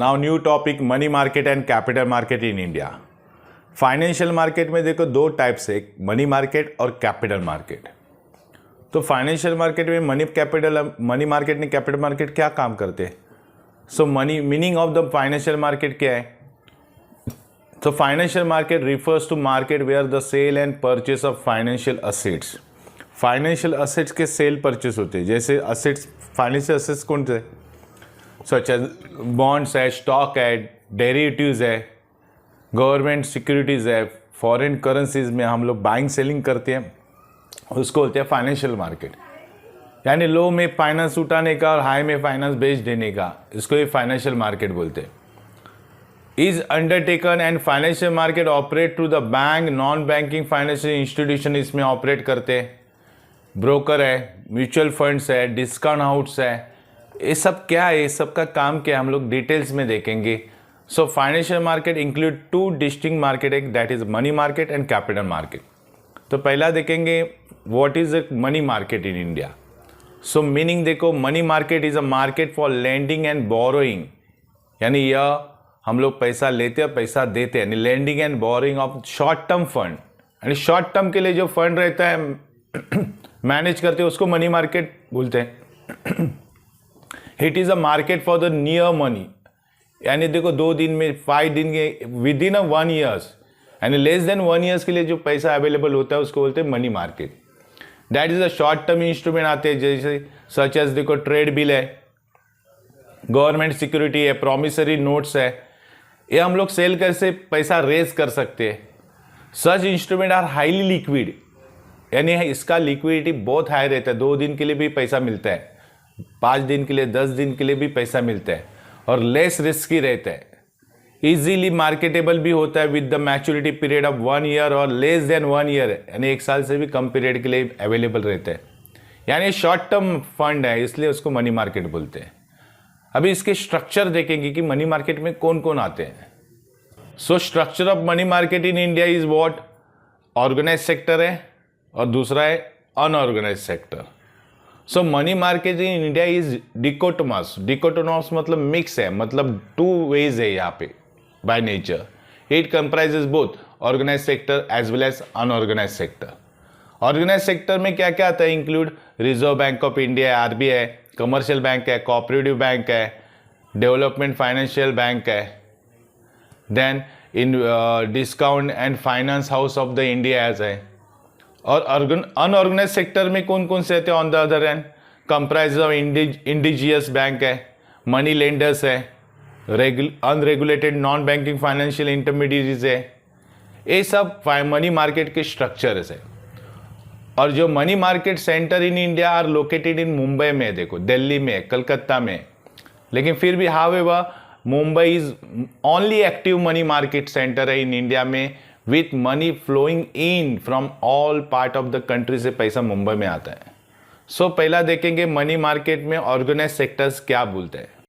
Now new topic money market and capital market in India. Financial market में देखो दो types है, एक मनी मार्केट और कैपिटल मार्केट। तो फाइनेंशियल मार्केट में मनी मार्केट ने कैपिटल मार्केट क्या काम करते हैं? So money meaning of the financial market क्या है? So financial market refers to market where the sale and purchase of financial assets. Financial assets के सेल परचेस होते हैं। जैसे असेट्स, फाइनेंशियल असेट्स कौन से? सच एज बॉन्ड्स है, stock है, डेरिवेटिव्स है, गवर्नमेंट सिक्योरिटीज़ है, फॉरेन करेंसीज में हम लोग बाइंग सेलिंग करते हैं, उसको बोलते हैं फाइनेंशियल मार्केट। यानी लो में फाइनेंस उठाने का और हाई में फाइनेंस बेच देने का, इसको ये फाइनेंशियल मार्केट बोलते हैं। Is undertaken and financial market operate through the bank, non banking financial institution इसमें ऑपरेट करते हैं। ब्रोकर है, म्यूचुअल फंड्स है, डिस्काउंट हाउस है, ये सब क्या है, ये सब का काम क्या है, हम लोग डिटेल्स में देखेंगे। So financial market include two distinct market, एक that is money market and capital market. तो पहला देखेंगे what is a money market in India. So meaning देखो, money market is a market for lending and borrowing, यानी यह हम लोग पैसा लेते हैं पैसा देते हैं, यानी lending and borrowing of short term fund, यानी शॉर्ट टर्म के लिए जो फंड रहता है मैनेज करते हैं उसको मनी मार्केट बोलते हैं। It is a market for the near money, यानी देखो 2 दिन में 5 दिन के विद इन 1 ईयर्स, यानी लेस देन 1 ईयर्स के लिए जो पैसा अवेलेबल होता है उसको बोलते हैं money market. That is a short term instrument आते हैं, जैसे सच एज देखो ट्रेड बिल है, गवर्नमेंट सिक्योरिटी है, प्रॉमिसरी नोट्स है, ये हम लोग सेल कर से पैसा रेज कर सकते हैं। सच इंस्ट्रूमेंट आर हाईली लिक्विड, यानी इसका लिक्विडिटी बहुत हाई रहता है, 2 दिन के लिए भी पैसा मिलता है, 5 दिन के लिए, 10 दिन के लिए भी पैसा मिलता है, और लेस रिस्की रहता है, इजीली मार्केटेबल भी होता है with the maturity period of 1 year और लेस देन 1 ईयर, यानी 1 साल से भी कम पीरियड के लिए अवेलेबल रहता है, यानी शॉर्ट टर्म फंड है, इसलिए उसको मनी मार्केट बोलते हैं। अभी इसके स्ट्रक्चर देखेंगे कि मनी मार्केट में कौन कौन आते हैं। So structure of money market in India is what? Organise sector है और दूसरा है unorganise sector. So money market in India is dichotomous, dichotomous मतलब मिक्स है, मतलब 2 वेज है यहाँ पे by nature. It comprises both organise sector as well as unorganise sector. Organise sector में क्या क्या आता है? Include reserve bank of India, RBI, commercial bank है, कोऑपरेटिव बैंक है, डेवलपमेंट फाइनेंशियल बैंक है, then in discount and finance house of the India as है। और अनऑर्गेनाइज सेक्टर में कौन कौन से आते हैं? On the other hand comprise of indigenous bank है, मनी लेंडर्स है, unregulated non banking financial intermediaries है, ये सब मनी मार्केट के स्ट्रक्चर्स है। और जो money market centre in India are located in Mumbai में, देखो दिल्ली में, कलकत्ता में, लेकिन फिर भी however Mumbai is only active money market centre है इन इंडिया में, with money flowing in from all part of the country से पैसा मुंबई में आता है। सो पहला देखेंगे मनी मार्केट में ऑर्गेनाइज सेक्टर्स क्या बोलते हैं।